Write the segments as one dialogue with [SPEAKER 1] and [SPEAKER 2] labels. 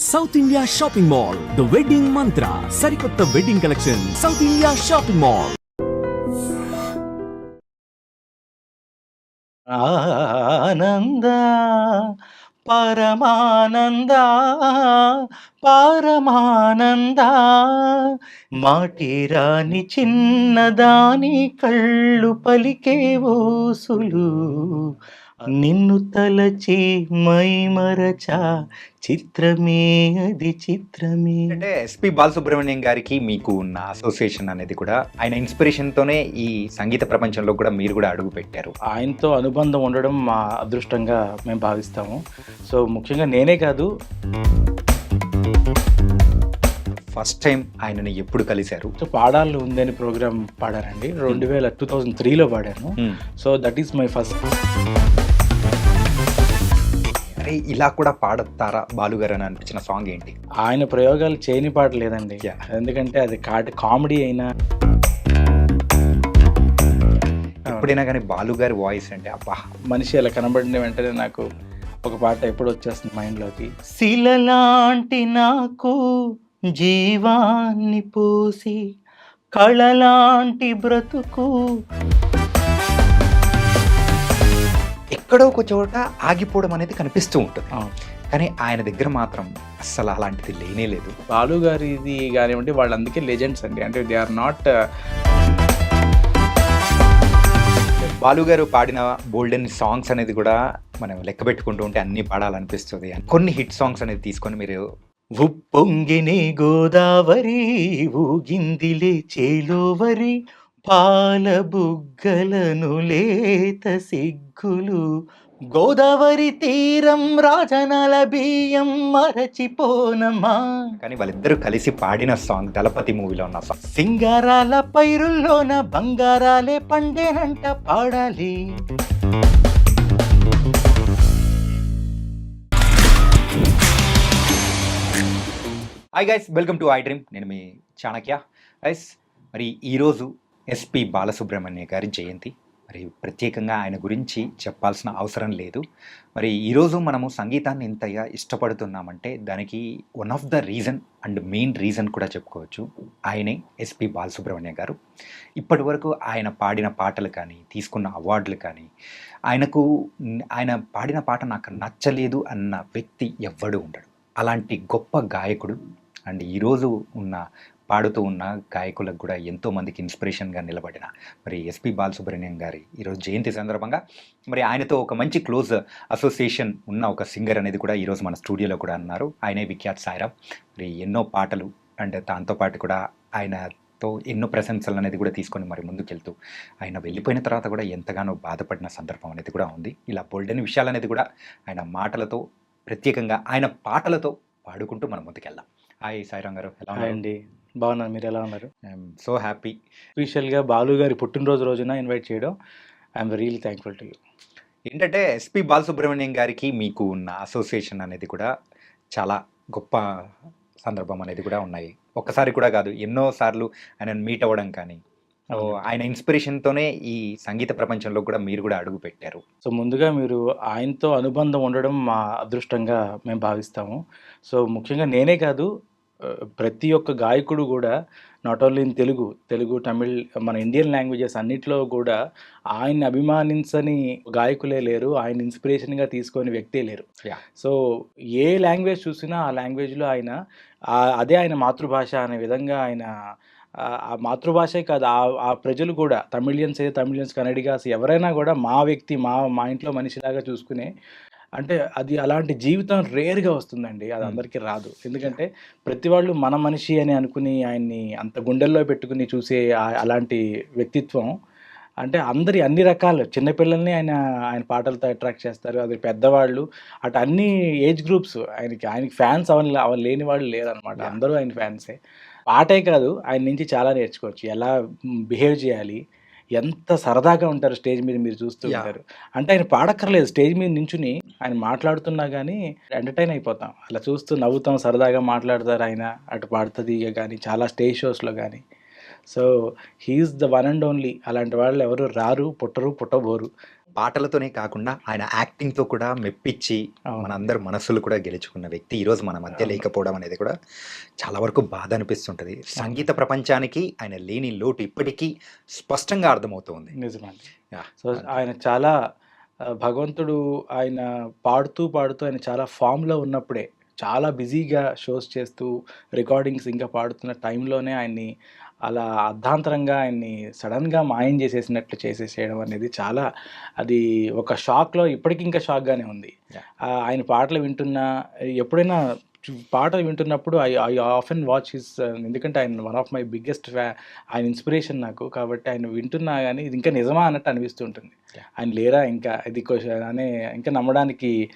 [SPEAKER 1] South India shopping mall the wedding మంత్ర సరికొత్త wedding collection south India shopping mall.
[SPEAKER 2] ఆనంద పరమానంద పరమానంద మాటిరాని చిన్నదాని కళ్ళు పలికే ఊసులు నిన్ను తలచి మైమరచా చిత్రమే అది చిత్రమే.
[SPEAKER 3] అంటే ఎస్పి బాలసుబ్రహ్మణ్యం గారికి మీకు ఉన్న అసోసియేషన్ అనేది కూడా ఆయన ఇన్స్పిరేషన్తోనే ఈ సంగీత ప్రపంచంలో కూడా మీరు కూడా అడుగు పెట్టారు.
[SPEAKER 2] ఆయనతో అనుబంధం ఉండడం మా అదృష్టంగా మేము భావిస్తాము. సో ముఖ్యంగా నేనే కాదు,
[SPEAKER 3] ఫస్ట్ టైం ఆయనని ఎప్పుడు కలిశారు?
[SPEAKER 2] సో పాడాలు ఉందని ప్రోగ్రామ్ పాడానండి. 2003లో పాడాను. So that is my first.
[SPEAKER 3] అరే ఇలా కూడా పాడతారా బాలుగారు అని అనిపించిన సాంగ్ ఏంటి?
[SPEAKER 2] ఆయన ప్రయోగాలు చేయని పాట లేదండి. ఎందుకంటే అది కామెడీ అయినా
[SPEAKER 3] ఎప్పుడైనా కానీ బాలుగారి వాయిస్ అంటే అబ్బా,
[SPEAKER 2] మనిషి అలా కనబడిన వెంటనే నాకు ఒక పాట ఎప్పుడు వచ్చేస్తుంది మైండ్లోకి. శిలలాంటి నాకు జీవాన్ని పోసి కళలాంటి బ్రతుకు.
[SPEAKER 3] ఎక్కడో ఒక చోట ఆగిపోవడం అనేది కనిపిస్తూ ఉంటుంది, కానీ ఆయన దగ్గర మాత్రం అస్సలు అలాంటిది లేనే లేదు.
[SPEAKER 2] బాలు గారిది కానివ్వండి, వాళ్ళు అందుకే లెజెండ్స్ అండి. అంటే దే ఆర్ నాట్.
[SPEAKER 3] బాలుగారు పాడిన బోల్డెన్ సాంగ్స్ అనేది కూడా మనం లెక్క పెట్టుకుంటూ ఉంటే అన్ని పాడాలనిపిస్తుంది. కొన్ని హిట్ సాంగ్స్ అనేది తీసుకొని మీరు
[SPEAKER 2] ఉప్పొంగినే గోదావరి ఊగిందిలే చేలోవరి పాల బుగ్గలను లేత సిగ్గులు గోదావరి తీరం రాజనాల బియ్యం మరచిపోనమ్మా.
[SPEAKER 3] కానీ వాళ్ళిద్దరూ కలిసి పాడిన సాంగ్ దళపతి మూవీలో ఉన్న సాంగ్.
[SPEAKER 2] సింగారాల పైరుల్లోన బంగారాలే పండేనంట పాడాలి.
[SPEAKER 3] Hi guys, welcome to I dream. నేను మీ చాణక్య. గైస్, మరి ఈరోజు ఎస్పి బాలసుబ్రహ్మణ్య గారి జయంతి. మరి ప్రత్యేకంగా ఆయన గురించి చెప్పాల్సిన అవసరం లేదు. మరి ఈరోజు మనము సంగీతాన్ని ఇంతగా ఇష్టపడుతున్నామంటే దానికి one of the reason and main reason కూడా చెప్పుకోవచ్చు, ఆయనే ఎస్పి బాలసుబ్రహ్మణ్య గారు. ఇప్పటి వరకు ఆయన పాడిన పాటలు కానీ, తీసుకున్న అవార్డులు కానీ, ఆయన పాడిన పాట నాకు నచ్చలేదు అన్న వ్యక్తి ఎవ్వడూ ఉండడు. అలాంటి గొప్ప గాయకుడు. అండ్ ఈరోజు పాడుతూ ఉన్న గాయకులకు కూడా ఎంతోమందికి ఇన్స్పిరేషన్గా నిలబడిన మరి ఎస్పి బాలసుబ్రహ్మణ్యం గారి ఈరోజు జయంతి సందర్భంగా మరి ఆయనతో ఒక మంచి క్లోజ్ అసోసియేషన్ ఉన్న ఒక సింగర్ అనేది కూడా ఈరోజు మన స్టూడియోలో కూడా అన్నారు. ఆయనే విఖ్యాత్ సాయిరామ్. మరి ఎన్నో పాటలు అండ్ దాంతోపాటు కూడా ఆయనతో ఎన్నో ప్రశంసలు అనేది కూడా తీసుకొని మరి ముందుకెళ్తూ ఆయన వెళ్ళిపోయిన తర్వాత కూడా ఎంతగానో బాధపడిన సందర్భం అనేది కూడా ఉంది. ఇలా బోల్డెన్ విషయాలు అనేది కూడా ఆయన మాటలతో, ప్రత్యేకంగా ఆయన పాటలతో పాడుకుంటూ మనం ముందుకెళ్దాం. హాయ్ సాయిరామ్ గారు, ఎలా
[SPEAKER 2] అండి? బాగున్నాను, మీరు ఎలా ఉన్నారు?
[SPEAKER 3] I'm so happy.
[SPEAKER 2] స్పెషల్గా బాలు గారి పుట్టినరోజు రోజున ఇన్వైట్ చేయడం I'm really thankful to you.
[SPEAKER 3] ఏంటంటే ఎస్పి బాలసుబ్రహ్మణ్యం గారికి మీకు ఉన్న అసోసియేషన్ అనేది కూడా చాలా గొప్ప సందర్భం అనేది కూడా ఉన్నాయి. ఒక్కసారి కూడా కాదు, ఎన్నోసార్లు ఆయనను మీట్ అవ్వడం కానీ, ఆయన ఇన్స్పిరేషన్తోనే ఈ సంగీత ప్రపంచంలో కూడా మీరు కూడా అడుగు పెట్టారు.
[SPEAKER 2] సో ముందుగా మీరు ఆయనతో అనుబంధం ఉండడం మా అదృష్టంగా మేము భావిస్తాము. సో ముఖ్యంగా నేనే కాదు, ప్రతి ఒక్క గాయకుడు కూడా not only in Telugu, Tamil, మన ఇండియన్ లాంగ్వేజెస్ అన్నిట్లో కూడా ఆయన్ని అభిమానించని గాయకులే లేరు, ఆయన ఇన్స్పిరేషన్గా తీసుకొని వ్యక్తే లేరు. సో ఏ లాంగ్వేజ్ చూసినా ఆ లాంగ్వేజ్లో ఆయన అదే ఆయన మాతృభాష అనే విధంగా ఆయన ఆ మాతృభాషే కాదు, ఆ ప్రజలు కూడా తమిళియన్స్, కన్నడిగాస్ ఎవరైనా కూడా మా వ్యక్తి, మా ఇంట్లో మనిషిలాగా చూసుకునే, అంటే అది అలాంటి జీవితం రేర్గా వస్తుందండి. అది అందరికీ రాదు. ఎందుకంటే ప్రతి వాళ్ళు మన మనిషి అని అనుకుని ఆయన్ని అంత గుండెల్లో పెట్టుకుని చూసే అలాంటి వ్యక్తిత్వం. అంటే అన్ని రకాలు చిన్నపిల్లల్ని ఆయన పాటలతో అట్రాక్ట్ చేస్తారు. అది పెద్దవాళ్ళు, అటు అన్ని ఏజ్ గ్రూప్స్ ఆయనకి ఫ్యాన్స్ అవన్నీ లేని వాళ్ళు లేరనమాట. అందరూ ఆయన ఫ్యాన్సే. పాటే కాదు, ఆయన నుంచి చాలా నేర్చుకోవచ్చు. ఎలా బిహేవ్ చేయాలి, ఎంత సరదాగా ఉంటారు స్టేజ్ మీద, మీరు చూస్తూ ఉంటారు. అంటే ఆయన పాడక్కర్లేదు, స్టేజ్ మీద నించుని ఆయన మాట్లాడుతున్నా కానీ ఎంటర్టైన్ అయిపోతాం. అలా చూస్తూ నవ్వుతాం, సరదాగా మాట్లాడతారు ఆయన. అటు పాడుతుంది కానీ చాలా స్టేజ్ షోస్లో కానీ. So he's the one and only. అలాంటి వాళ్ళు ఎవరు రారు, పుట్టబోరు.
[SPEAKER 3] పాటలతోనే కాకుండా ఆయన యాక్టింగ్‌తో కూడా మెప్పించి
[SPEAKER 2] అవును.
[SPEAKER 3] మనందరి మనసులు కూడా గెలుచుకున్న వ్యక్తి ఈరోజు మన మధ్య
[SPEAKER 2] అవును.
[SPEAKER 3] లేకపోవడం అనేది కూడా చాలా వరకు బాధ అనిపిస్తుంటది. సంగీత ప్రపంచానికి ఆయన లేని లోటు ఇప్పటికీ స్పష్టంగా అర్థమవుతుంది.
[SPEAKER 2] నిజమండి.
[SPEAKER 3] యాహ్!
[SPEAKER 2] సో, ఆయన చాలా భగవంతుడు ఆయన పాడుతూ, పాడుతూ ఆయన చాలా ఫామ్‌లో ఉన్నప్పుడే, చాలా బిజీగా షోస్ చేస్తూ, రికార్డింగ్స్ ఇంకా పాడుతున్న టైంలోనే ఆయన్ని అలా అర్ధాంతరంగా ఆయన్ని సడెన్‌గా మాయం చేసేసినట్లు చేసేసేయడం అనేది చాలా అది ఒక షాక్‌లో ఇప్పటికి ఇంకా షాక్‌గానే ఉంది.
[SPEAKER 3] యాహ్!
[SPEAKER 2] ఆయన పాటలు వింటున్నా ఎప్పుడైనా పాటలు వింటున్నప్పుడు I I often watch his ఎందుకంటే ఆయన వన్ ఆఫ్ మై బిగ్గెస్ట్ ఆయన ఇన్స్పిరేషన్ నాకు. కాబట్టి ఆయన వింటున్నా గానీ ఇది ఇంకా నిజమా అన్నట్టు అనిపిస్తూ ఉంటుంది.
[SPEAKER 3] యాహ్!
[SPEAKER 2] ఆయన లేరా ఇంకా ఇది అనే ఇంకా నమ్మడానికి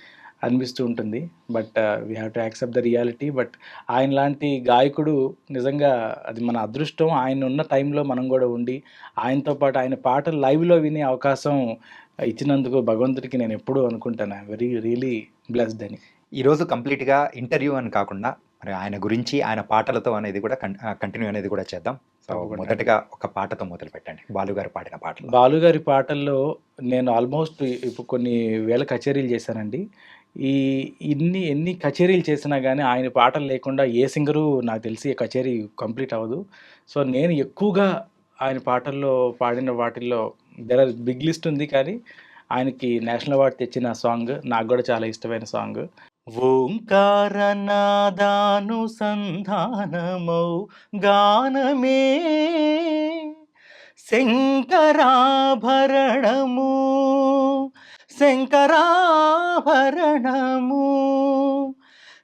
[SPEAKER 2] అనిపిస్తూ ఉంటుంది. But we have to accept the reality. But ఆయనలాంటి గాయకుడు నిజంగా అది మన అదృష్టం. ఆయన ఉన్న టైంలో మనం గూడా ఉండి, ఆయనతో పాటు ఆయన పాటలు లైవ్‌లో వినే అవకాశం ఇచ్చినందుకు భగవంతుడికి నేను ఎప్పుడూ అనుకుంటాను. ఐయామ్ రియల్లీ బ్లెస్డ్ అని.
[SPEAKER 3] ఈరోజు కంప్లీట్‌గా ఇంటర్వ్యూ అని కాకుండా మరి ఆయన గురించి, ఆయన పాటలతో అనేది కూడా కంటిన్యూ అనేది కూడా చేద్దాం. సో,
[SPEAKER 2] తప్పకుండా.
[SPEAKER 3] మొదటగా ఒక పాటతో మొదలుపెట్టండి. బాలుగారు పాడిన పాటలు.
[SPEAKER 2] బాలుగారి పాటల్లో నేను ఆల్మోస్ట్ ఇప్పుడు కొన్ని వేల కచేరీలు చేశానండి. ఈ ఎన్ని కచేరీలు చేసినా గానీ ఆయన పాటలు లేకుండా ఏ సింగరు నాకు తెలిసి కచేరీ కంప్లీట్ అవ్వదు. సో, నేను ఎక్కువగా ఆయన పాటల్లో పాడిన వాటిల్లో దేర్ ఆర్ బిగ్ లిస్ట్ ఉంది. కానీ ఆయనకి నేషనల్ అవార్డ్ తెచ్చిన సాంగ్ నాకు గూడా చాలా ఇష్టమైన సాంగ్. ఓంకారనాదానుసంధానమౌ గానమే శంకరాభరణము శంకరాభరణము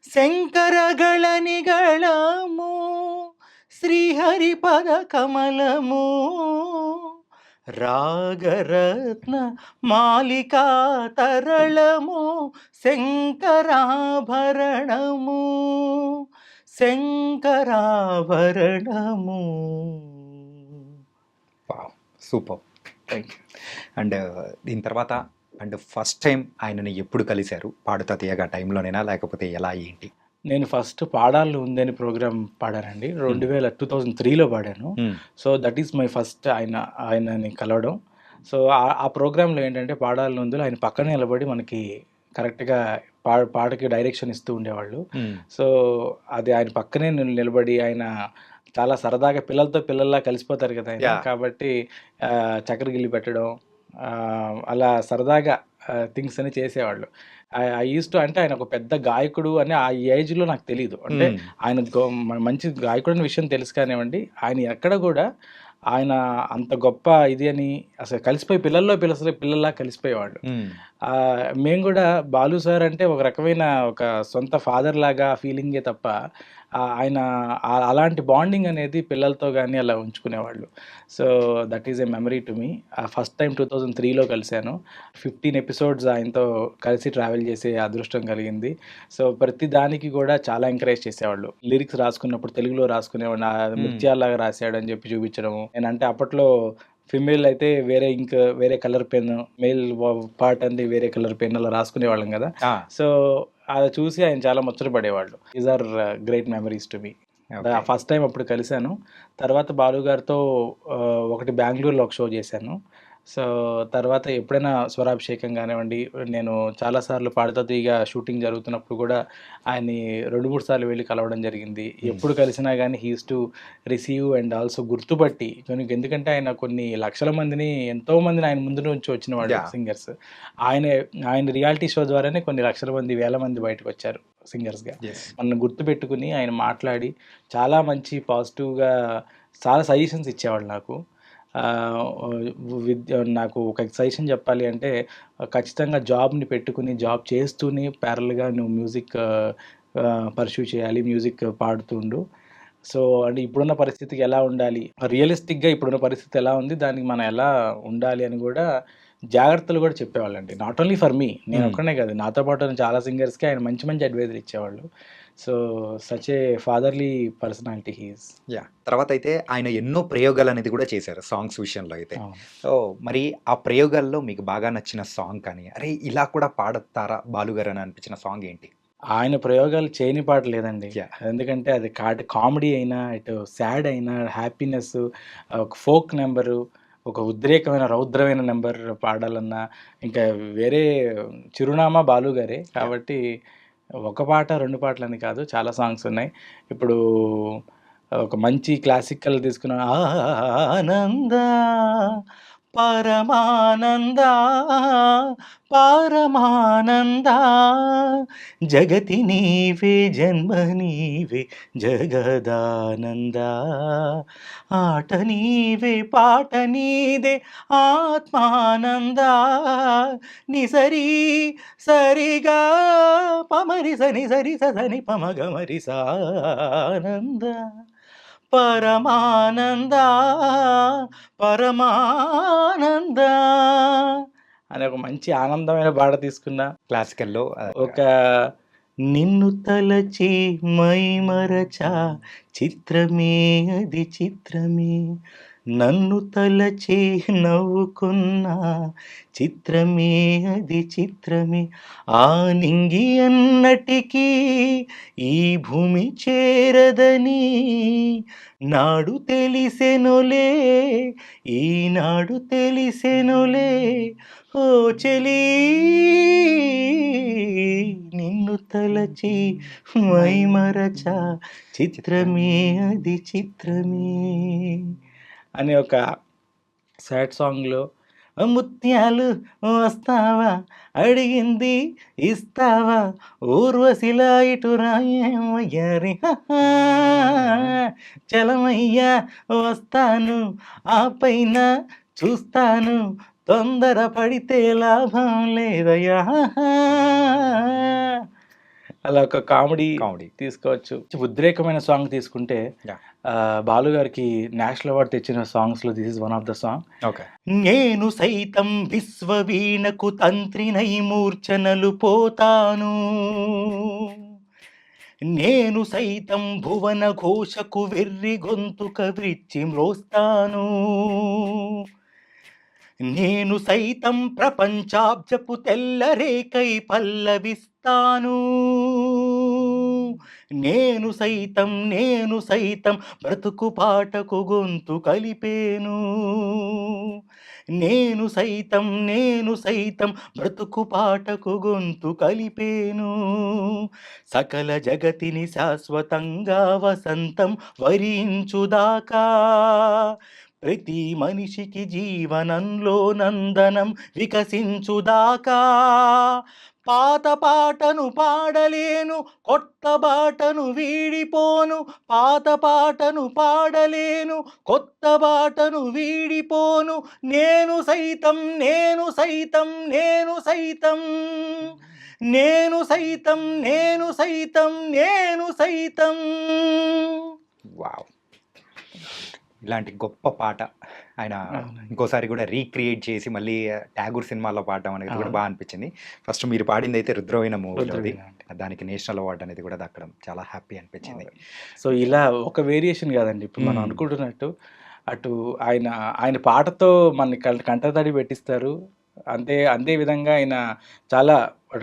[SPEAKER 2] శంకరగళనిగళము శ్రీహరిపద కమలము రాగరత్న మాలికా తరళము శంకరాభరణము శంకరాభరణము.
[SPEAKER 3] Wow! Super.
[SPEAKER 2] Thank you.
[SPEAKER 3] And దీని తర్వాత ఫస్ట్ టైం ఆయనని ఎప్పుడు కలిసారు? పాడుతా తీయగా టైంలోనేనా? లేకపోతే ఎలా ఏంటి?
[SPEAKER 2] నేను ఫస్ట్ పాడాలి ఉందని ప్రోగ్రామ్ పాడానండి. 2003లో పాడాను. So, that is my first ఆయనని కలవడం. సో, ఆ ప్రోగ్రామ్‌లో ఏంటంటే పాడాలి ఉందులో ఆయన పక్కనే నిలబడి మనకి కరెక్ట్‌గా పాటకి డైరెక్షన్ ఇస్తూ ఉండేవాళ్ళు. సో, అది ఆయన పక్కనే నిలబడి ఆయన చాలా సరదాగా పిల్లలతో పిల్లల్లా కలిసిపోతారు కదా ఆయన.
[SPEAKER 3] యాహ్!
[SPEAKER 2] కాబట్టి చక్కెరగిల్లి పెట్టడం అలా సరదాగా థింగ్స్ అని చేసేవాళ్ళు. ఐ యూజ్డ్ టు అంటే ఆయన ఒక పెద్ద గాయకుడు అని ఆ ఏజ్‌లో నాకు తెలీదు. అంటే ఆయన మంచి గాయకుడు అనే విషయం తెలుసు కానివ్వండి, ఆయన ఎక్కడ గూడా ఆయన అంత గొప్ప ఇది అని అసలు కలిసిపోయి పిల్లల్లా కలిసిపోయేవాళ్ళు. మేము గూడా బాలు సార్ అంటే ఒక రకమైన ఒక సొంత ఫాదర్ లాగా ఫీలింగే తప్ప ఆయన అలాంటి బాండింగ్ అనేది పిల్లలతో గానీ అలా ఉంచుకునేవాళ్ళు. So, that is a memory to me. First time 2003లో కలిసాను. 15 ఎపిసోడ్స్ ఆయనతో కలిసి ట్రావెల్ చేసే అదృష్టం కలిగింది. సో, ప్రతి దానికి గూడా చాలా ఎంకరేజ్ చేసేవాళ్ళు. లిరిక్స్ రాసుకున్నప్పుడు తెలుగులో రాసుకునేవాడిని. ముత్యాల్లాగా రాసాడని చెప్పి చూపించడము. నేనంటే అప్పట్లో ఫీమేల్ అయితే వేరే కలర్ పెన్, మేల్ పార్ట్ అంది వేరే కలర్ పెన్ అలా రాసుకునేవాళ్ళం గదా! సో, అది చూసి ఆయన చాలా ముచ్చట పడేవాళ్ళు. These are great memories to me. First time అప్పుడు కలిసాను. తర్వాత బాలు గారితో ఒకటి బెంగుళూరులో ఒక షో చేశాను. సో, తర్వాత ఎప్పుడైనా స్వరాభిషేకం గానివ్వండి, నేను చాలా సార్లు పాడుతా తీయగా షూటింగ్ జరుగుతున్నప్పుడు గూడా ఆయన్ని 2, 3 సార్లు వెళ్లి కలవడం జరిగింది. ఎప్పుడు కలిసినా గానీ he used to receive and also గుర్తుపట్టి ఎందుకంటే ఆయన కొన్ని లక్షల మందిని ఎంతో మందిని ఆయన ముందు నుంచి వచ్చినవాళ్ళు సింగర్స్. ఆయన రియాలిటీ షో ద్వారానే కొన్ని లక్షల మంది, వేల మంది బయటకొచ్చారు సింగర్స్‌గా. మనల్ని గుర్తుపెట్టుకుని ఆయన మాట్లాడి చాలా మంచి పాజిటివ్‌గా చాలా సజెషన్స్ ఇచ్చేవాళ్ళు నాకు. నాకు ఒక సజెషన్ చెప్పాలి అంటే ఖచ్చితంగా జాబ్‌ని పెట్టుకుని జాబ్ చేస్తూనే ప్యారలల్‌గా నువ్వు మ్యూజిక్ పర్స్యూ చేయాలి. మ్యూజిక్ పాడుతుండు. సో, అంటే ఇప్పుడున్న పరిస్థితికి ఎలా ఉండాలి? రియలిస్టిక్‌గా ఇప్పుడున్న పరిస్థితి ఎలా ఉంది? దానికి మనం ఎలా ఉండాలి అని గూడా జాగ్రత్తలు గూడా చెప్పేవాళ్ళండి. Not only for me. నేను ఒక్కడినే కాదు. నాతో పాటు ఉన్న చాలా సింగర్స్‌కి ఆయన మంచి అడ్వైజులు ఇచ్చేవాళ్ళు. So, such a fatherly personality he is.
[SPEAKER 3] Yeah! తర్వాత అయితే ఆయన ఎన్నో ప్రయోగాలనేది కూడా చేశారు సాంగ్స్ విషయంలో అయితే. సో, మరి ఆ ప్రయోగాల్లో మీకు బాగా నచ్చిన సాంగ్ కానీ, అరే! ఇలా కూడా పాడతారా బాలుగారు అని అనిపించిన సాంగ్ ఏంటి?
[SPEAKER 2] ఆయన ప్రయోగాలు చేయని పాట లేదండి. ఎందుకంటే అది కామెడీ అయినా, ఇటు సాడ్ అయినా, హ్యాపీనెస్, ఒక ఫోక్ నంబరు, ఒక ఉద్రేకమైన, రౌద్రమైన నంబర్ పాడాలన్నా ఇంకా వేరే చిరునామా బాలు గారే. కాబట్టి ఒక పాట, 2 పాటలని కాదు చాలా సాంగ్స్ ఉన్నాయి. ఇప్పుడు ఒక మంచి క్లాసికల్ తీసుకున్న ఆనంద పరమానంద పరమానంద జగతి నీవే జన్మ నీవే జగదానంద ఆట నీవే పాట నీదే ఆత్మానంద నిసరి సరిగా పమరి సని సరి సని పమగమరి సానంద పరమానంద పరమానంద అనే ఒక మంచి ఆనందమైన పాట తీసుకున్నా.
[SPEAKER 3] క్లాసికల్‌లో
[SPEAKER 2] ఒక నిన్ను తలచి మై మరచా చిత్రమే అది చిత్రమే నన్ను తలచి నవ్వుకున్నా చిత్రమే అది చిత్రమే ఆ నింగి అన్నటికీ ఈ భూమి చేరదని నాడు తెలిసెనులే ఈనాడు తెలిసెనులే ఓ చెలి నిన్ను తలచి మై మరచా చిత్రమే అది చిత్రమే అనే ఒక సాడ్ సాంగ్లో ముత్యాలు వస్తావా అడిగింది ఇస్తావా ఊర్వశిలా ఇటు రాయరి చలమయ్యా వస్తాను ఆ పైన చూస్తాను తొందర పడితే లాభం లేదయ్యా అలా ఒక కామెడీ తీసుకోవచ్చు. ఉద్రేకమైన సాంగ్ తీసుకుంటే బాలు గారికి నేషనల్ అవార్డు తెచ్చిన సాంగ్స్లో this is one of the song.
[SPEAKER 3] Okay.
[SPEAKER 2] నేను సైతం విశ్వవీణకు తంత్రినై మూర్ఛనలు పోతాను నేను సైతం భువన ఘోషకు వెర్రి గొంతుక విచ్చి మ్రోస్తాను నేను సైతం ప్రపంచాబ్జపు తెల్లరేకై పల్లవిస్తాను నేను సైతం బ్రతుకు పాటకు గొంతు కలిపేను నేను సైతం బ్రతుకు పాటకు గొంతు కలిపేను సకల జగతిని శాశ్వతంగా వసంతం వరించుదాకా ప్రతి మనిషికి జీవనంలో నందనం వికసించుదాకా పాత పాటను పాడలేను కొత్త బాటను వీడిపోను పాత పాటను పాడలేను కొత్త బాటను వీడిపోను నేను సైతం
[SPEAKER 3] వావ్! ఇలాంటి గొప్ప పాట ఆయన ఇంకోసారి కూడా రీక్రియేట్ చేసి మళ్ళీ 'ఠాగూర్' సినిమాలో పాడడం అనేది కూడా బాగా అనిపించింది. ఫస్ట్ మీరు పాడింది అయితే 'రుద్రవీణ' మూవీలోది. దానికి నేషనల్ అవార్డు అనేది కూడా దక్కడం చాలా హ్యాపీ అనిపించింది.
[SPEAKER 2] సో ఇలా ఒక వేరియేషన్ కాదండి, ఇప్పుడు మనం అనుకుంటున్నట్టు అటు ఆయన పాటతో మన కంటతడి పెట్టిస్తారు. అంతే విధంగా ఆయన చాలా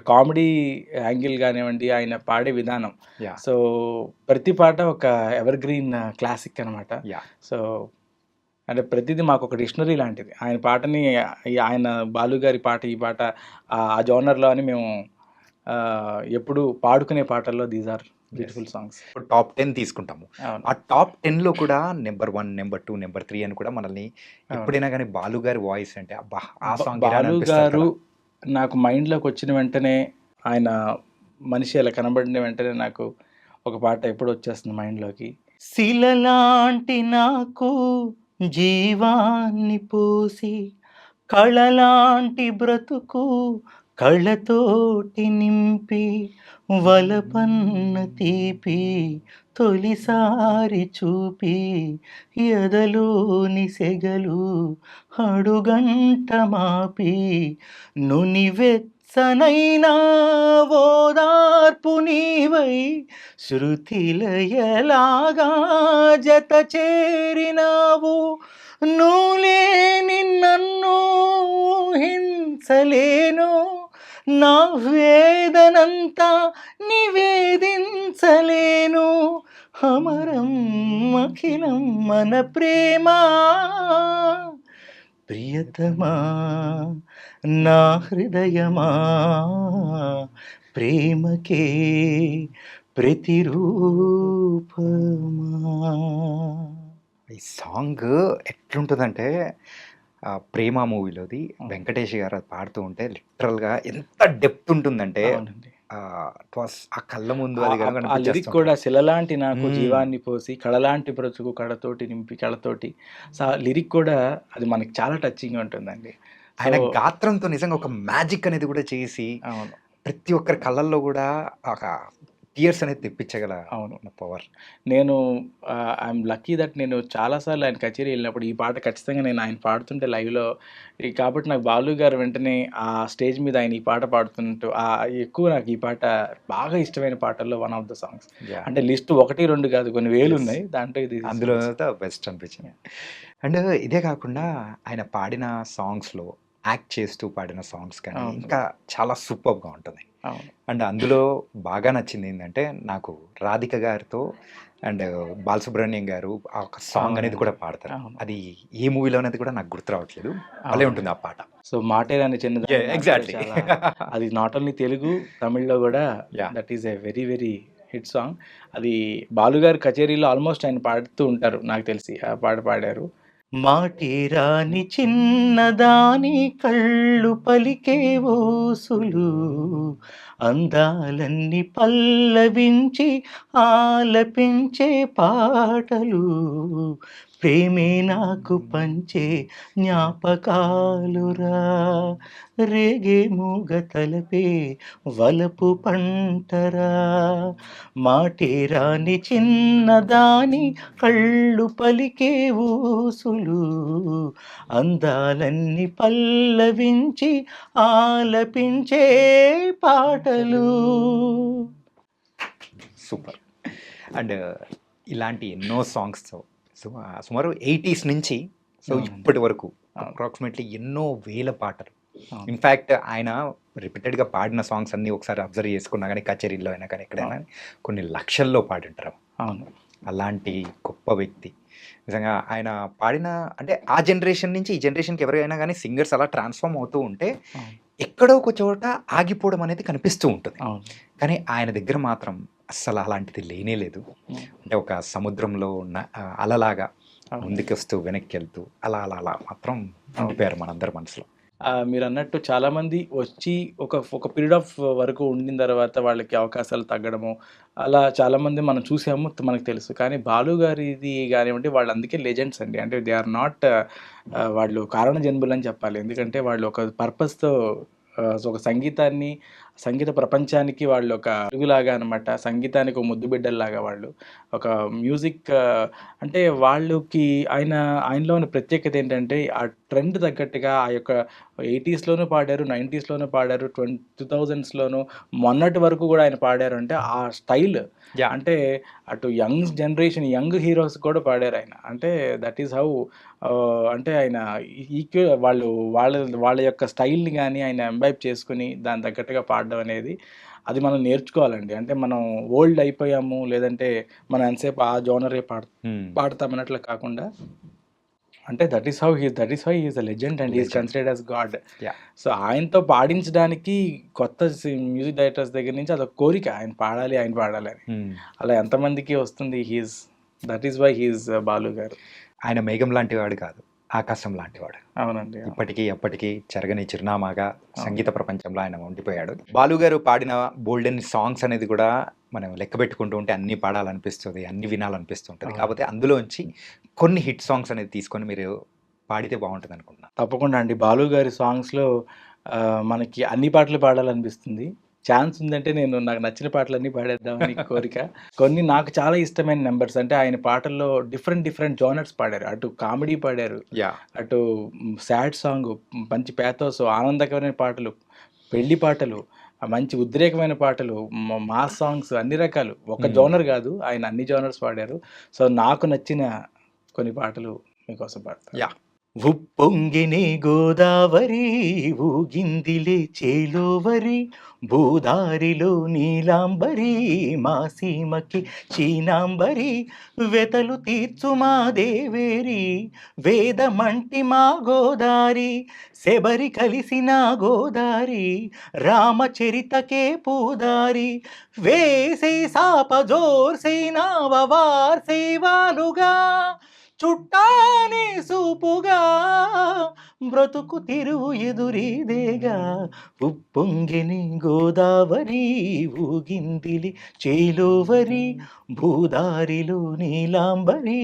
[SPEAKER 2] కామెడీ యాంగిల్ కానివ్వండి, ఆయన పాడే విధానం. సో ప్రతి పాట ఒక ఎవర్ గ్రీన్ క్లాసిక్ అనమాట. సో అంటే ప్రతిదీ మాకు ఒక డిక్షనరీ లాంటిది. ఆయన పాటని ఆయన బాలు గారి పాట ఈ పాట ఆ జోనర్లో అని మేము ఎప్పుడు పాడుకునే పాటల్లో దీస్ ఆర్ బ్యూటిఫుల్ సాంగ్స్.
[SPEAKER 3] ఇప్పుడు టాప్ 10 తీసుకుంటాము. ఆ టాప్ 10లో కూడా నెంబర్ 1, నెంబర్ 2, నెంబర్ 3 అని కూడా మనల్ని ఎప్పుడైనా కానీ బాలు గారి వాయిస్ అంటే అబ్బా ఆ సాంగ్
[SPEAKER 2] బాలు గారు నాకు మైండ్లోకి వచ్చిన వెంటనే, ఆయన మనిషి అలా కనబడిన వెంటనే నాకు ఒక పాట ఎప్పుడు వచ్చేస్తుంది మైండ్లోకి. శిలలాంటి నాకు జీవాన్ని పోసి కళలాంటి బ్రతుకు కళ్ళతోటి నింపి వలపన్న తీపి తొలిసారి చూపి ఎదలోని సెగలు అడుగంట మాపి నునివెచ్చనైనా ఓదార్పు నీవై శృతిలయలాగా జత చేరినావు నువ్వులేని నన్ను హింసలేను నా వేదనంతా నివేదించలేను అమరం అఖిలం మన ప్రేమ
[SPEAKER 3] ప్రియతమా నా హృదయమా ప్రేమకే ప్రతిరూపమా. ఈ సాంగ్ ఎట్లుంటుందంటే ప్రేమ మూవీలోది వెంకటేష్ గారు అది పాడుతూ ఉంటే లిటరల్గా ఎంత డెప్త్ ఉంటుందంటే
[SPEAKER 2] అవునండి.
[SPEAKER 3] ఆ కళ్ళ ముందు అది కనుక
[SPEAKER 2] ఆ లిరిక్
[SPEAKER 3] కనిపించేస్తుంటుంది.
[SPEAKER 2] కూడా శిలలాంటి నాకు
[SPEAKER 3] మ్మ్.
[SPEAKER 2] జీవాన్ని పోసి కళలాంటి బ్రతుకు కళతోటి నింపి కళతోటి లిరిక్ కూడా అది మనకి చాలా టచింగ్ ఉంటుందండి. సో
[SPEAKER 3] ఆయన గాత్రంతో నిజంగా ఒక మ్యాజిక్ అనేది కూడా చేసి
[SPEAKER 2] అవును.
[SPEAKER 3] ప్రతి ఒక్కరి కళ్ళల్లో కూడా ఒక టీయర్స్ అనేది తెప్పించగల
[SPEAKER 2] అవును.
[SPEAKER 3] పవర్.
[SPEAKER 2] నేను ఐఎమ్ లక్కీ దట్ నేను చాలా సార్లు ఆయన కచేరీ వెళ్ళినప్పుడు ఈ పాట ఖచ్చితంగా నేను ఆయన పాడుతుంటే లైవ్‌లో కాబట్టి నాకు బాలు గారు వెంటనే ఆ స్టేజ్ మీద ఆయన ఈ పాట పాడుతుంటూ ఎక్కువ నాకు ఈ పాట బాగా ఇష్టమైన పాటల్లో వన్ ఆఫ్ ద సాంగ్స్. అంటే లిస్ట్ 1, 2 కాదు కొన్ని వేలున్నాయి. దాంట్లో ఇది
[SPEAKER 3] అందులో బెస్ట్ అనిపించింది. అండ్ ఇదే కాకుండా ఆయన పాడిన సాంగ్స్లో యాక్ట్ చేస్తూ పాడిన సాంగ్స్ కానీ
[SPEAKER 2] అవును.
[SPEAKER 3] ఇంకా చాలా సూపర్గా ఉంటుంది.
[SPEAKER 2] అవును.
[SPEAKER 3] అండ్ అందులో బాగా నచ్చింది ఏంటంటే నాకు రాధిక గారితో అండ్ బాలసుబ్రహ్మణ్యం గారు ఆ ఒక సాంగ్ అనేది కూడా పాడతారు.
[SPEAKER 2] అవును.
[SPEAKER 3] అది ఏ మూవీలో అనేది కూడా నాకు గుర్తు రావట్లేదు. భలే ఉంటుంది ఆ పాట.
[SPEAKER 2] సో మాటేరాని చిన్నదాని నాకు
[SPEAKER 3] ఎగ్జాక్ట్లీ.
[SPEAKER 2] చాలా అది నాట్ ఓన్లీ తెలుగు, తమిళ్‌లో కూడా
[SPEAKER 3] Yeah.
[SPEAKER 2] That is a very very hit song. అది బాలు గారి కచేరీలో ఆల్మోస్ట్ ఆయన పాడుతూ ఉంటారు నాకు తెలిసి. ఆ పాట పాడారు. మాటేరాని చిన్నదాని కళ్ళు పలికే ఊసులు అందాలన్నీ పల్లవించి ఆలపించే పాటలు ప్రేమే నాకు పంచే జ్ఞాపకాలురా రేగే మూగ తలపే వలపు పంటరా మాటేరాని చిన్నదాని కళ్ళు పలికే ఊసులు అందాలన్నీ పల్లవించి ఆలపించే పాటలు.
[SPEAKER 3] సూపర్. అండ్ ఇలాంటి ఎన్నో సాంగ్స్ సుమారు 80s నుంచి ఇప్పటి వరకు అప్రాక్సిమేట్లీ ఎన్నో వేల పాటలు. ఇన్ఫ్యాక్ట్ ఆయన రిపీటెడ్గా పాడిన సాంగ్స్ అన్నీ ఒకసారి అబ్జర్వ్ చేసుకున్నా కానీ కచేరీలో అయినా కానీ ఎక్కడైనా కొన్ని లక్షల్లో పాడింటారు.
[SPEAKER 2] అవును.
[SPEAKER 3] అలాంటి గొప్ప వ్యక్తి నిజంగా. ఆయన పాడిన అంటే ఆ జనరేషన్ నుంచి ఈ జనరేషన్కి ఎవరైనా కానీ సింగర్స్ అలా ట్రాన్స్ఫార్మ్ అవుతూ ఉంటే ఎక్కడో ఒక చోట ఆగిపోవడం అనేది కనిపిస్తూ ఉంటుంది. కానీ ఆయన దగ్గర మాత్రం అస్సలు అలాంటిది లేనే లేదు. అంటే ఒక సముద్రంలో ఉన్న అలలాగా ముందుకు వస్తూ వెనక్కి వెళ్తూ అలా అలా అలా మాత్రం ఉండిపోయారు మనందరి మనసులో.
[SPEAKER 2] మీరు అన్నట్టు చాలామంది వచ్చి ఒక పీరియడ్ ఆఫ్ వరకు ఉండిన తర్వాత వాళ్ళకి అవకాశాలు తగ్గడము అలా చాలామంది మనం చూసాము, మనకు తెలుసు. కానీ బాలు గారిది కానివ్వండి వాళ్ళు అందుకే లెజెండ్స్ అండి. అంటే దే ఆర్ నాట్ వాళ్ళు కారణ జన్ములు అని చెప్పాలి. ఎందుకంటే వాళ్ళు ఒక పర్పస్తో ఒక సంగీత ప్రపంచానికి వాళ్ళు ఒక అడుగులాగా అనమాట. సంగీతానికి ఒక ముద్దు బిడ్డల్లాగా వాళ్ళు ఒక మ్యూజిక్ అంటే వాళ్ళకి ఆయనలో ఉన్న ప్రత్యేకత ఏంటంటే ఆ ట్రెండ్ తగ్గట్టుగా ఆ యొక్క 80స్లోనూ పాడారు, 90స్లోనూ పాడారు, 2000స్లోనూ మొన్నటి వరకు కూడా ఆయన పాడారు. అంటే ఆ స్టైల్ అంటే అటు యంగ్ జనరేషన్ యంగ్ హీరోస్ కూడా పాడారు ఆయన. అంటే దట్ ఈస్ హౌ అంటే ఆయన వాళ్ళ యొక్క స్టైల్ని కానీ ఆయన ఎంబైబ్ చేసుకుని దాని తగ్గట్టుగా పాడడం అనేది అది మనం నేర్చుకోవాలండి. అంటే మనం ఓల్డ్ అయిపోయాము లేదంటే మనం ఎంతసేపు ఆ జోనరే పాడతామన్నట్లు కాకుండా అంటే that is why he's a legend and he's considered as God. So ఆయనతో పాడించడానికి కొత్త మ్యూజిక్ డైరెక్టర్స్ దగ్గర నుంచి అదొక కోరిక, ఆయన పాడాలి అని. అలా ఎంతమందికి వస్తుంది. That is why he's Balu garu.
[SPEAKER 3] ఆయన మేఘం లాంటి వాడు కాదు, ఆకాశం లాంటి వాడు.
[SPEAKER 2] అవునండి.
[SPEAKER 3] ఇప్పటికీ ఎప్పటికీ చెరగని చిరునామాగా సంగీత ప్రపంచంలో ఆయన ఉండిపోయాడు. బాలు గారు పాడిన బోల్డెన్ సాంగ్స్ అనేది కూడా మనం లెక్క పెట్టుకుంటూ ఉంటే అన్ని పాడాలనిపిస్తుంది, అన్ని వినాలనిపిస్తుంటుంది. కాకపోతే అందులోంచి కొన్ని హిట్ సాంగ్స్ అనేది తీసుకొని మీరు పాడితే బాగుంటుంది అనుకుంటున్నా.
[SPEAKER 2] తప్పకుండా అండి. బాలు గారి సాంగ్స్లో మనకి అన్ని పాటలు పాడాలనిపిస్తుంది. ఛాన్స్ ఉందంటే నాకు నచ్చిన పాటలన్నీ పాడేద్దామని కోరిక. కొన్ని నాకు చాలా ఇష్టమైన నెంబర్స్ అంటే ఆయన పాటల్లో డిఫరెంట్ జోనర్స్ పాడారు. అటు కామెడీ పాడారు, అటు సాడ్ సాంగ్, మంచి ప్యాథోస్, ఆనందకరమైన పాటలు, పెళ్లి పాటలు, మంచి ఉద్రేకమైన పాటలు, మాస్ సాంగ్స్, అన్ని రకాలు. ఒక జోనర్ కాదు, ఆయన అన్ని జోనర్స్ పాడారు. సో నాకు నచ్చిన కొన్ని పాటలు మీకోసం పాడతాను. ఉప్పొంగినే గోదావరి ఊగిందిలే చేలోవరి భూదారిలో నీలాంబరి మా సీమకి చీనాంబరి వెతలు తీర్చు మా దేవేరి వేదమంటి మా గోదారి శబరి కలిసిన గోదారి రామచరితకే పూదారి వేసే సాపజోర్సే నావవార్సే వాలుగా చుట్టానే సూపుగా బ్రతుకు తిరువు ఎదురీదేగా ఉప్పొంగిని గోదావరి ఊగిందిలి చేలోవరి భూదారిలో నీలాంబరి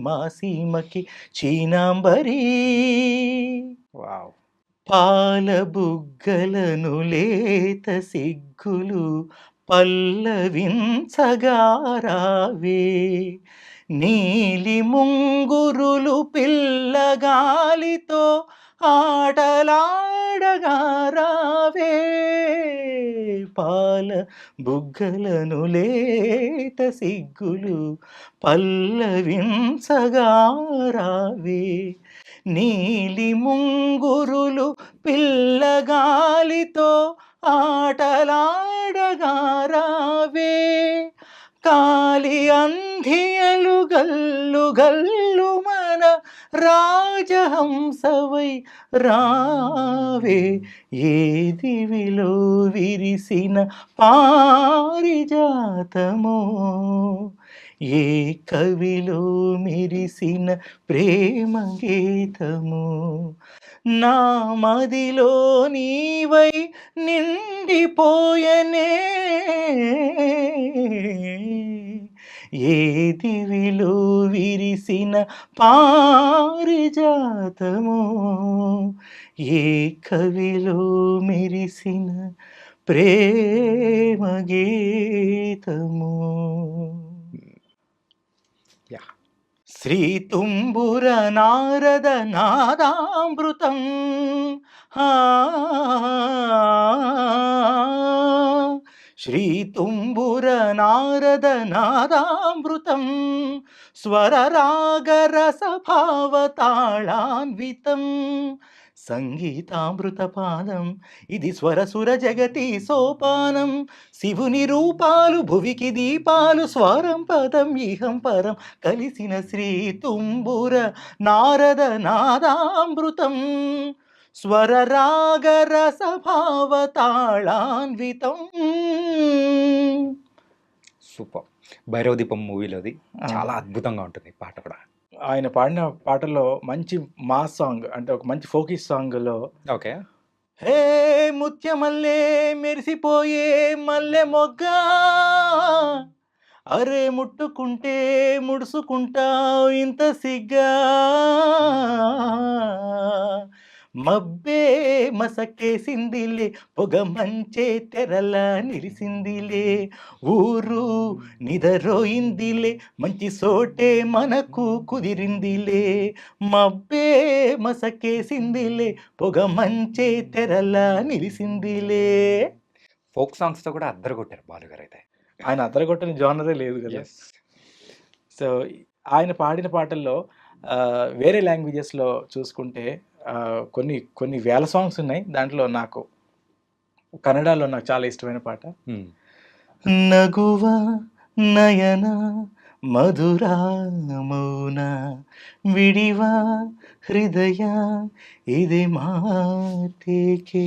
[SPEAKER 2] మా సీమకి చీనాంబరి.
[SPEAKER 3] వావ్!
[SPEAKER 2] పాల బుగ్గలను లేత సిగ్గులు పల్లవించగా రావే నీలి ముంగురులు పిల్లగాలితో ఆటలాడగా రావే పాల బుగ్గలను లేత సిగ్గులు పల్లవించగా రావే నీలి ముంగురులు పిల్లగాలితో ఆటలాడగా రావే కాలి అంధియలు గల్లు గల్లు మన రాజహంసవై రావే ఏ దివిలో విరిసిన పారిజాతమో ఏ కవిలో మెరిసిన ప్రేమ గీతము నా మదిలో నీవై నిండిపోయనే ఏ దివిలో విరిసిన పారిజాతము ఏ కవిలో మెరిసిన ప్రేమ గీతము.
[SPEAKER 3] యాహ్!
[SPEAKER 2] శ్రీ తుంబుర నారద నాదామృతం శ్రీ తుంబుర నారద నాదామృతం స్వరరాగరస భావతాళాన్వితం సంగీతామృత పానం ఇది స్వరసుర జగతి సోపానం శివుని రూపాలు భువికి దీపాలు స్వరం పదం ఇహం పరం కలిసిన శ్రీ తుంబుర నారద నాదామృతం స్వరరాగరస భావతాళాన్వితం.
[SPEAKER 3] సూపర్! 'భైరవ దీపం' మూవీలోది చాలా అద్భుతంగా ఉంటుంది పాట కూడా.
[SPEAKER 2] ఆయన పాడిన పాటల్లో మంచి మాస్ సాంగ్ అంటే ఒక మంచి ఫోకస్ సాంగ్లో
[SPEAKER 3] ఓకే.
[SPEAKER 2] హే ముత్యమల్లే మెరిసిపోయే మల్లె మొగ్గ అరే ముట్టుకుంటే ముడుసుకుంటావు ఇంత సిగ్గా మబ్బే మసకేసిందిలే పొగ మంచే తెరలా నిలిసిందిలే ఊరు నిదరోయిందిలే మంచి సోటే మనకు కుదిరిందిలే మబ్బే మసకేసిందిలే పొగ మంచే తెరలా నిలిసిందిలే.
[SPEAKER 3] ఫోక్ సాంగ్స్‌తో కూడా అద్దరగొట్టారు బాలుగారు అయితే.
[SPEAKER 2] ఆయన అదరగొట్టని జానరే లేదు కదా.
[SPEAKER 3] యెస్.
[SPEAKER 2] సో ఆయన పాడిన పాటల్లో వేరే లాంగ్వేజెస్లో చూసుకుంటే కొన్ని కొన్ని వేల సాంగ్స్ ఉన్నాయి. దాంట్లో నాకు కన్నడలో నాకు చాలా ఇష్టమైన పాట
[SPEAKER 3] హ్మ్.
[SPEAKER 2] నగువ నయన మధురా మౌన విడివా ಹೃದಯ ಇದೆ ಮಾತೇಕೆ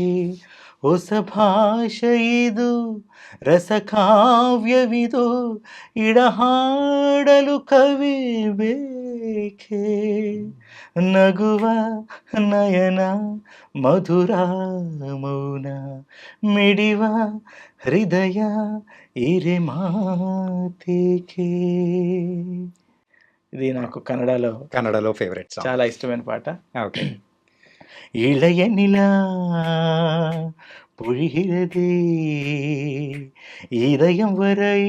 [SPEAKER 2] ಹೊಸ ಭಾಷೆ ಇದು ರಸಕಾವ್ಯವಿದು ಇಡಹಾಡಲು ಕವಿ ಬೇಕೆ ನಗುವ ನಯನ ಮಧುರ ಮೌನ ಮಿಡಿವ ಹೃದಯ ಇರೆ ಮಾತೇಕೆ. ఇది నాకు
[SPEAKER 3] కన్నడలో ఫేవరెట్ సాంగ్.
[SPEAKER 2] చాలా ఇష్టమైన పాట.
[SPEAKER 3] ఓకే.
[SPEAKER 2] இளைய நிலா பொழிகிறதே இதயம் வரை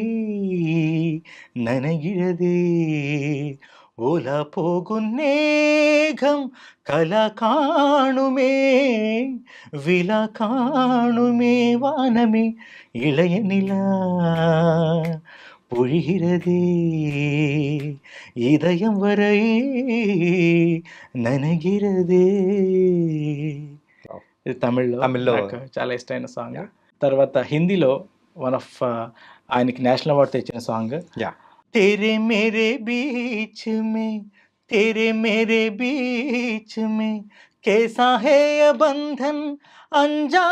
[SPEAKER 2] நனைகிறதே ஓலா போகும் நேகம் கலா காணுமே விழா காணுமே வானமே இளைய நிலா பொழிகிறதே இதயம் வரை ననగిరదే. ఇది తమిళ్లో
[SPEAKER 3] తమిళ్లో.
[SPEAKER 2] నాకు చాలా ఇష్టమైన సాంగ్.
[SPEAKER 3] Yeah.
[SPEAKER 2] తర్వాత హిందీలో వన్ ఆఫ్ ఆయనకి నేషనల్ అవార్డు తెచ్చిన సాంగ్
[SPEAKER 3] యా
[SPEAKER 2] तेरे मेरे बीच में तेरे मेरे बीच में कैसा है ये बंधन अनजाना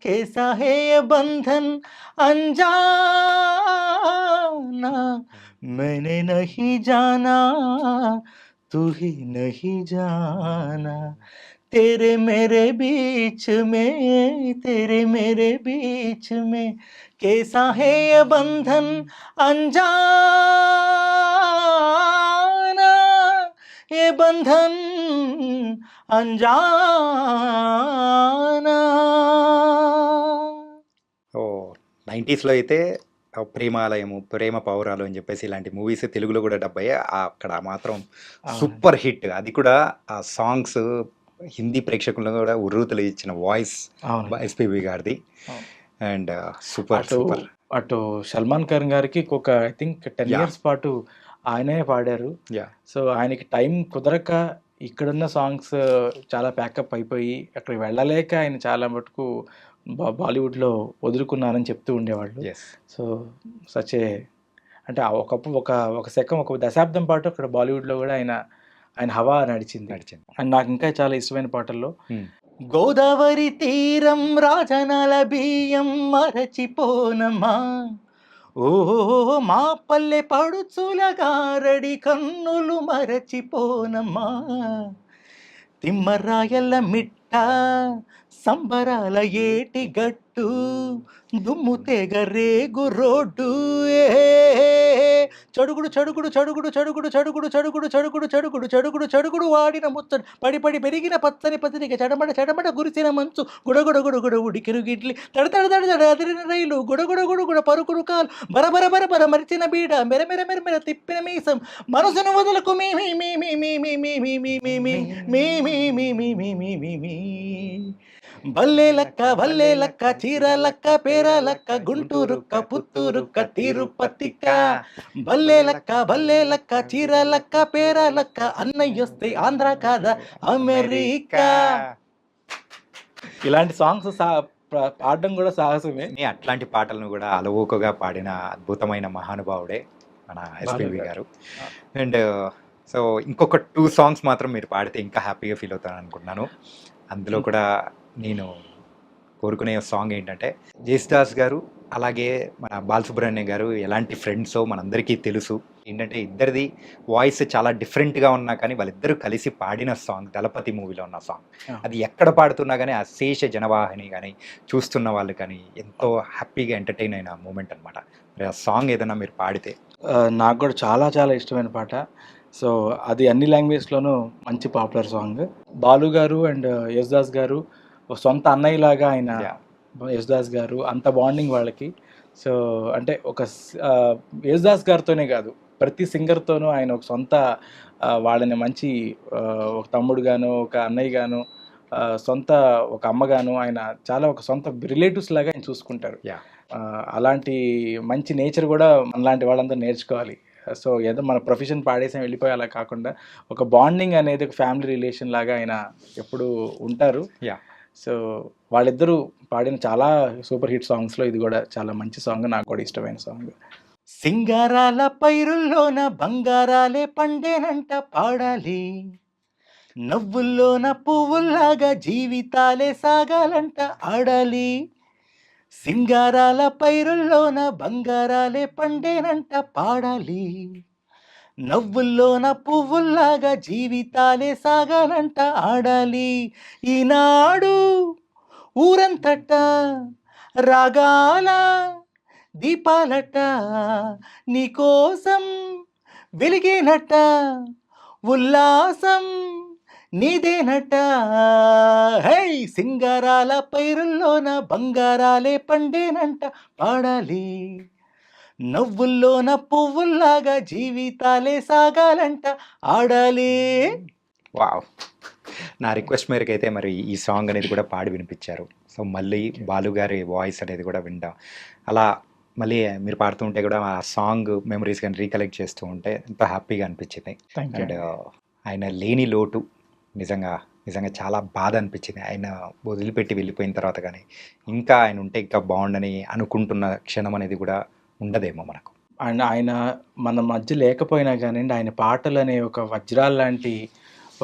[SPEAKER 2] कैसा है ये बंधन अनजाना मैंने नहीं जाना तू ही नहीं जाना तेरे मेरे बीच में कैसा है ये बंधन अनजाना ये बंधन अनजाना.
[SPEAKER 3] ఓ 90స్లో అయితే ప్రేమాలయము ప్రేమ పౌరాలు అని చెప్పేసి ఇలాంటి మూవీస్ తెలుగులో కూడా డబ్ అయ్యాయి. అక్కడ మాత్రం సూపర్ హిట్. అది కూడా ఆ సాంగ్స్ హిందీ ప్రేక్షకులను కూడా ఉర్రూతలు ఇచ్చిన వాయిస్
[SPEAKER 2] అవును.
[SPEAKER 3] ఎస్పీబీ గారిది.
[SPEAKER 2] అవును.
[SPEAKER 3] అండ్ సూపర్
[SPEAKER 2] అటు
[SPEAKER 3] సూపర్.
[SPEAKER 2] అటు సల్మాన్ ఖాన్ గారికి ఒక ఐ థింక్ 10
[SPEAKER 3] Yeah.
[SPEAKER 2] ఇయర్స్ పాటు ఆయనే పాడారు.
[SPEAKER 3] యా
[SPEAKER 2] సో ఆయనకి టైం కుదరక ఇక్కడున్న సాంగ్స్ చాలా ప్యాకప్ అయిపోయి అక్కడికి వెళ్ళలేక ఆయన చాలా మటుకు బాలీవుడ్లో వదులుకున్నారని చెప్తూ ఉండేవాళ్ళు.
[SPEAKER 3] ఎస్
[SPEAKER 2] సో సచే అంటే ఒకప్పుడు ఒక శకం ఒక దశాబ్దం పాటు అక్కడ బాలీవుడ్లో కూడా ఆయన హవా నడిచింది.
[SPEAKER 3] నడిచింది.
[SPEAKER 2] అండ్ నాకు ఇంకా చాలా ఇష్టమైన పాటల్లో గోదావరి తీరం రాజనాల బియ్యం మరచిపోనమ్మా ఓ మా పల్లె పడుచుల గారడి కన్నులు మరచిపోనమ్మా తిమ్మరాయల మిట్ట సంబరాల ఏటి గట్టు దుమ్ము తెగ రేగు రోడ్డు చడుగుడు చడుగుడు చడుగుడు చడుగుడు చడుగుడు చడుగుడు చడుగుడు చడుగుడు చడుగుడు చడుగుడు వాడిన ముచ్చడు పడి పడి పెరిగిన పచ్చని పచ్చనిక చెడమడ చెడమడ గురిసిన మంచు గుడగుడ గుడగుడ ఉడికిరు గిడ్లి తడ తడ తడ తడ అదిరిన రైలు గుడగుడ గుడగుడ పరుకురు కాలు బరబర బరబర మరిచిన బీడ మెర మెర మెర మెర తిప్పిన మీసం మనసును వదలకు మీ మీ మీ మీ మీ మీ మీ మీ మీ మీ మీ మీ మీ మీ మీ మీ మీ మీ భల్లే లక్క చీర లక్క పేర లక్క గుంటూరుక్క పుత్తూరుక్క తిరుపతిక్క భల్లే లక్క చీర లక్క పేర లక్క అన్నయ్యొస్తే ఆంధ్ర కాదా అమెరికా. ఇలాంటి సాంగ్స్ పాడడం కూడా సాహసమే.
[SPEAKER 3] అట్లాంటి పాటలను కూడా అలవోకగా పాడిన అద్భుతమైన మహానుభావుడే మన ఎస్పీబీ గారు. అండ్ సో ఇంకొక 2 సాంగ్స్ మాత్రం మీరు పాడితే ఇంకా హ్యాపీగా ఫీల్ అవుతాను అనుకుంటున్నాను. అందులో కూడా నేను కోరుకునే సాంగ్ ఏంటంటే జేసుదాస్ గారు అలాగే మన బాలసుబ్రహ్మణ్యం గారు ఎలాంటి ఫ్రెండ్సో మనందరికీ తెలుసు. ఏంటంటే ఇద్దరిది వాయిస్ చాలా డిఫరెంట్గా ఉన్నా కానీ వాళ్ళిద్దరూ కలిసి పాడిన సాంగ్ దళపతి మూవీలో ఉన్న సాంగ్. అది ఎక్కడ పాడుతున్నా కానీ ఆ శేష జనవాహిని కానీ చూస్తున్న వాళ్ళు కానీ ఎంతో హ్యాపీగా ఎంటర్టైన్ అయిన మూమెంట్ అనమాట. మరి ఆ సాంగ్ ఏదైనా మీరు పాడితే.
[SPEAKER 2] నాకు కూడా చాలా చాలా ఇష్టమైన పాట. సో అది అన్ని లాంగ్వేజ్లోనూ మంచి పాపులర్ సాంగ్. బాలు గారు అండ్ యేసుదాస్ గారు ఒక సొంత అన్నయ్యలాగా ఆయన యేసుదాస్ గారు అంత బాండింగ్ వాళ్ళకి. సో అంటే యేసుదాస్ గారితోనే కాదు ప్రతి సింగర్తోనూ ఆయన ఒక సొంత వాళ్ళని మంచి ఒక తమ్ముడుగాను ఒక అన్నయ్యగాను సొంత ఒక అమ్మగాను ఆయన చాలా ఒక సొంత రిలేటివ్స్ లాగా ఆయన చూసుకుంటారు. అలాంటి మంచి నేచర్ కూడా మనలాంటి వాళ్ళందరూ నేర్చుకోవాలి. సో ఏదో మన ప్రొఫెషన్ పాడేసి వెళ్ళిపోయి అలా కాకుండా ఒక బాండింగ్ అనేది ఒక ఫ్యామిలీ రిలేషన్ లాగా ఆయన ఎప్పుడు ఉంటారు. సో వాళ్ళిద్దరూ పాడిన చాలా సూపర్ హిట్ సాంగ్స్లో ఇది కూడా చాలా మంచి సాంగ్. నాకు కూడా ఇష్టమైన సాంగ్. సింగారాల పైరుల్లోన బంగారాలే పండేనంట పాడాలి నవ్వుల్లోన పువ్వుల్లాగా జీవితాలే సాగాలంట ఆడాలి సింగారాల పైరుల్లోన బంగారాలే పండేనంట పాడాలి నవ్వుల్లోన పువ్వుల్లాగా జీవితాలే సాగాలంట ఆడాలి ఈనాడు ఊరంతట రాగాల దీపాలట నీకోసం వెలిగేనట ఉల్లాసం నీదేనట హై సింగారాల పైరుల్లోన బంగారాలే పండేనంట పాడాలి నవ్వుల్లోన పువ్వుల్లాగా జీవితాలే సాగాలంట ఆడాలి.
[SPEAKER 3] వావ్! నా రిక్వెస్ట్ మేరకు అయితే మరి ఈ సాంగ్ అనేది కూడా పాడి వినిపించారు. సో మళ్ళీ బాలు గారి వాయిస్ అనేది కూడా వింటాం. అలా మళ్ళీ మీరు పాడుతూ ఉంటే కూడా ఆ సాంగ్ మెమరీస్ కానీ రీకలెక్ట్ చేస్తూ ఉంటే ఎంతో హ్యాపీగా అనిపించింది.
[SPEAKER 2] Thank you.
[SPEAKER 3] అండ్ ఆయన లేని లోటు నిజంగా నిజంగా చాలా బాధ అనిపించింది. ఆయన వదిలిపెట్టి వెళ్ళిపోయిన తర్వాత కానీ ఇంకా ఆయన ఉంటే ఇంకా బాగుండని అనుకుంటున్న క్షణం అనేది కూడా ఉండదేమో మనకు.
[SPEAKER 2] అండ్ ఆయన మన మధ్య లేకపోయినా కానివ్వండి, ఆయన పాటలు అనే ఒక వజ్రాలు లాంటి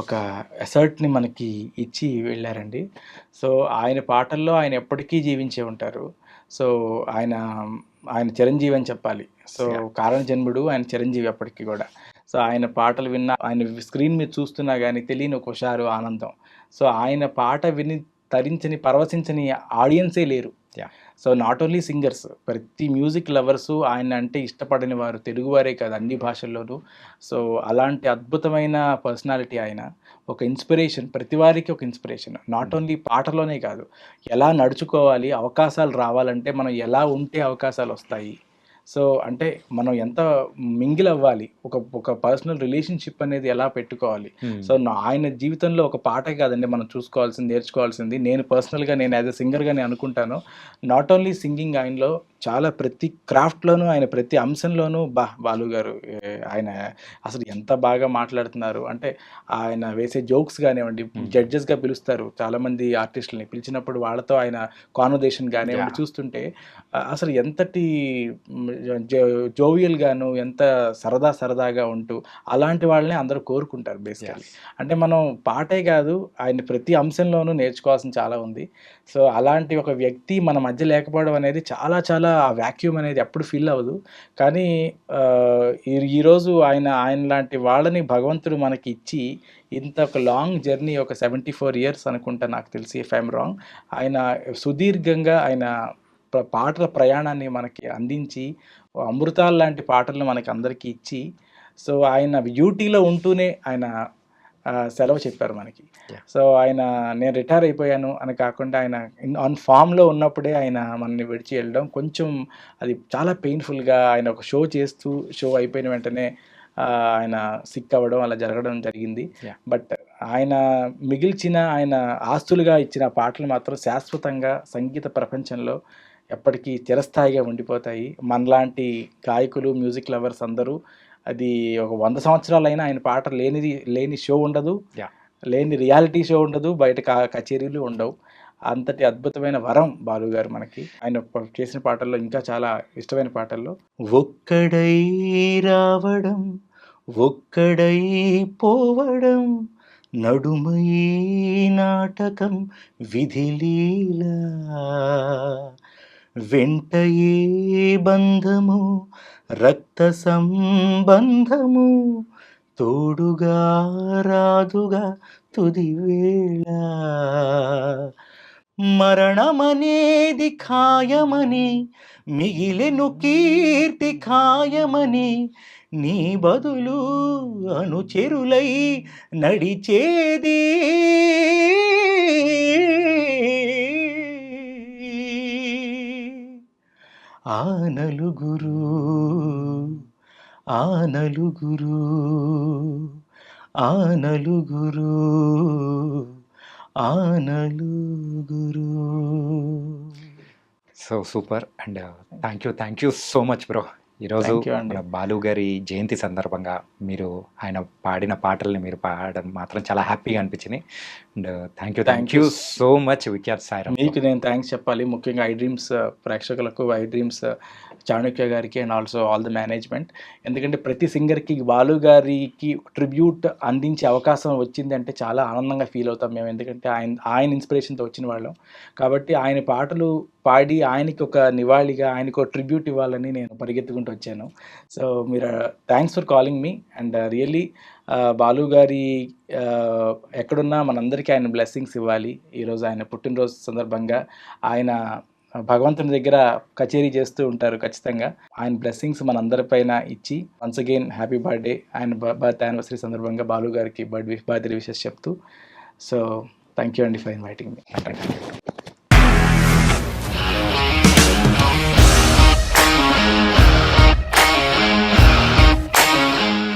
[SPEAKER 2] ఒక ఎసర్ట్ని మనకి ఇచ్చి వెళ్ళారండి. సో ఆయన పాటల్లో ఆయన ఎప్పటికీ జీవించే ఉంటారు. సో ఆయన ఆయన చిరంజీవి అని చెప్పాలి. సో కారణ జన్ముడు ఆయన చిరంజీవి ఎప్పటికీ కూడా. సో ఆయన పాటలు విన్నా, ఆయన స్క్రీన్ మీద చూస్తున్నా కానీ తెలియని ఒక హుషారు, ఆనందం. సో ఆయన పాట విని తరించని, పరవశించని ఆడియన్సే లేరు. సో నాట్ ఓన్లీ సింగర్స్, ప్రతి మ్యూజిక్ లవర్సు ఆయన అంటే ఇష్టపడని వారు తెలుగువారే కాదు, అన్ని భాషల్లోనూ. సో అలాంటి అద్భుతమైన పర్సనాలిటీ ఆయన. ఒక ఇన్స్పిరేషన్, ప్రతి వారికి ఒక ఇన్స్పిరేషన్. నాట్ ఓన్లీ పాటలోనే కాదు, ఎలా నడుచుకోవాలి, అవకాశాలు రావాలంటే మనం ఎలా ఉంటే అవకాశాలు వస్తాయి. సో అంటే మనం ఎంత మింగిల్ అవ్వాలి, ఒక పర్సనల్ రిలేషన్షిప్ అనేది ఎలా పెట్టుకోవాలి. సో ఆయన జీవితంలో ఒక పాటే కాదండి మనం చూసుకోవాల్సింది, నేర్చుకోవాల్సింది. నేను పర్సనల్గా నేను యాజ్ ఎ సింగర్గా నేను అనుకుంటాను, నాట్ ఓన్లీ సింగింగ్, ఆయనలో చాలా ప్రతి క్రాఫ్ట్లోనూ, ఆయన ప్రతి అంశంలోనూ బాలు గారు ఆయన అసలు ఎంత బాగా మాట్లాడుతున్నారు అంటే, ఆయన వేసే జోక్స్ కానివ్వండి, జడ్జెస్గా పిలుస్తారు చాలామంది ఆర్టిస్టులని, పిలిచినప్పుడు వాళ్ళతో ఆయన కాన్వర్జేషన్ కానివ్వండి చూస్తుంటే అసలు ఎంతటి జోవియల్గాను, ఎంత సరదాగా ఉంటూ అలాంటి వాళ్ళని అందరూ కోరుకుంటారు బేసికలీ. అంటే మనం పాటే కాదు, ఆయన ప్రతి అంశంలోనూ నేర్చుకోవాల్సిన చాలా ఉంది. సో అలాంటి ఒక వ్యక్తి మన మధ్య లేకపోవడం అనేది చాలా చాలా ఆ వ్యాక్యూమ్ అనేది ఎప్పుడు ఫీల్ అవ్వదు. కానీ ఈరోజు ఆయన లాంటి వాళ్ళని భగవంతుడు మనకి ఇచ్చి ఇంత ఒక లాంగ్ జర్నీ, ఒక 74 years అనుకుంటా నాకు తెలిసి, ఇఫ్ ఐఎమ్ రాంగ్, ఆయన సుదీర్ఘంగా ఆయన పాటల ప్రయాణాన్ని మనకి అందించి అమృతాలు లాంటి పాటలను మనకి అందరికీ ఇచ్చి, సో ఆయన డ్యూటీలో ఉంటూనే ఆయన సెలవు చెప్పారు మనకి. సో ఆయన నేను రిటైర్ అయిపోయాను అని కాకుండా ఆయన ఆన్ ఫామ్లో ఉన్నప్పుడే ఆయన మనల్ని విడిచి వెళ్ళడం కొంచెం అది చాలా పెయిన్ఫుల్గా, ఆయన ఒక షో చేస్తూ షో అయిపోయిన వెంటనే ఆయన సిక్ అవ్వడం అలా జరగడం జరిగింది. బట్ ఆయన మిగిల్చిన, ఆయన ఆస్తులుగా ఇచ్చిన పాటలు మాత్రం శాశ్వతంగా సంగీత ప్రపంచంలో ఎప్పటికీ చిరస్థాయిగా ఉండిపోతాయి. మనలాంటి గాయకులు, మ్యూజిక్ లవర్స్ అందరూ అది ఒక 100 సంవత్సరాలైనా ఆయన పాట లేని షో ఉండదు, లేని రియాలిటీ షో ఉండదు, బయట కచేరీలు ఉండవు. అంతటి అద్భుతమైన వరం బాలు గారు మనకి. ఆయన చేసిన పాటల్లో ఇంకా చాలా ఇష్టమైన పాటల్లో ఒక్కడై రావడం, ఒక్కడై పోవడం, నడుమై నాటకం విధిలీలా, వెంటయే బంధము రక్త సంబంధము, తోడుగా రాదుగా తుదివేళ, మరణమనేది ఖాయమని, మిగిలెను కీర్తి ఖాయమని, నీ బదులు అనుచెరులై నడిచేది ఆ నలుగురు, ఆ నలుగురు, ఆ నలుగురు, ఆ నలుగురు.
[SPEAKER 3] So super. And thank you so much bro. ఈరోజు
[SPEAKER 2] Thank you అండి.
[SPEAKER 3] మన బాలు గారి జయంతి సందర్భంగా మీరు ఆయన పాడిన పాటల్ని మీరు పాడడం మాత్రం చాలా హ్యాపీగా అనిపించింది. And thank you so much Vikhyat Sairam.
[SPEAKER 2] మీకు నేను థ్యాంక్స్ చెప్పాలి, ముఖ్యంగా ఐ డ్రీమ్స్ ప్రేక్షకులకు, ఐ డ్రీమ్స్ చాణక్య గారికి and also all the management. ఎందుకంటే ప్రతి సింగర్కి బాలు గారికి ట్రిబ్యూట్ అందించే అవకాశం వచ్చింది అంటే చాలా ఆనందంగా ఫీల్ అవుతాం మేము. ఎందుకంటే ఆయన ఇన్స్పిరేషన్తో వచ్చిన వాళ్ళం కాబట్టి ఆయన పాటలు పాడి ఆయనకి ఒక నివాళిగా, ఆయనకు ఒక ట్రిబ్యూట్ ఇవ్వాలని నేను పరిగెత్తుకుంటూ వచ్చాను. సో మీరు thanks for calling me. And really Balu గారి ఎక్కడున్నా మనందరికీ ఆయన బ్లెస్సింగ్స్ ఇవ్వాలి. ఈరోజు ఆయన పుట్టినరోజు సందర్భంగా ఆయన భగవంతుని దగ్గర కచేరీ చేస్తూ ఉంటారు ఖచ్చితంగా. ఆయన బ్లెస్సింగ్స్ మనందరిపైన ఇచ్చి వన్స్ అగైన్ హ్యాపీ బర్త్డే. ఆయన బర్త్ యానివర్సరీ సందర్భంగా బాలు గారికి బర్త్డే విషెస్ చెప్తూ. సో థ్యాంక్ యూ అండి ఫర్ ఇన్వైటింగ్ మీ.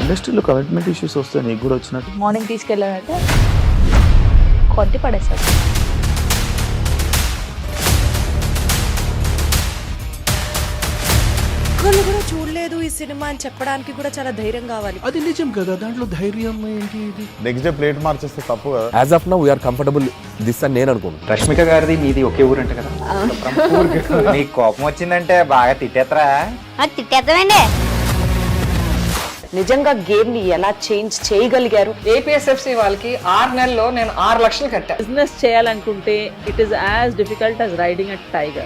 [SPEAKER 4] ఇండస్ట్రీలో కమిట్మెంట్ ఇష్యూస్ వస్తే నీకు కూడా వచ్చినట్టు?
[SPEAKER 5] మార్నింగ్ తీసుకెళ్ళానంటే కొట్టి పడేస్తారు.
[SPEAKER 6] చూడలేదు ఈ సినిమా అని చెప్పడానికి కూడా చాలా ధైర్యం కావాలి.
[SPEAKER 7] అది నిజం కదా, దాంట్లో ధైర్యం ఏంటి? ఇది
[SPEAKER 4] నెక్స్ట్ డే ప్లేట్ మార్చేస్తే తప్పు కదా.
[SPEAKER 1] As of now we are comfortable this అని నేను అనుకుంటున్నాను.
[SPEAKER 3] రష్మిక గారిది మీది ఒకే ఊరు అంట కదా? మీకు కోపం వచ్చిందంటే బాగా తిట్టేత్తరా?
[SPEAKER 5] తిట్టేద్దామండి.
[SPEAKER 6] నిజంగా గేమ్ ని ఎలా చేంజ్ చేయగలిగారు?
[SPEAKER 8] ఏపీఎస్ఎఫ్సి వాళ్ళకి 6 నెలల్లో నేను 6 లక్షలు కట్టా.
[SPEAKER 9] బిజినెస్ చేయాలనుకుంటే it is as difficult as riding a tiger.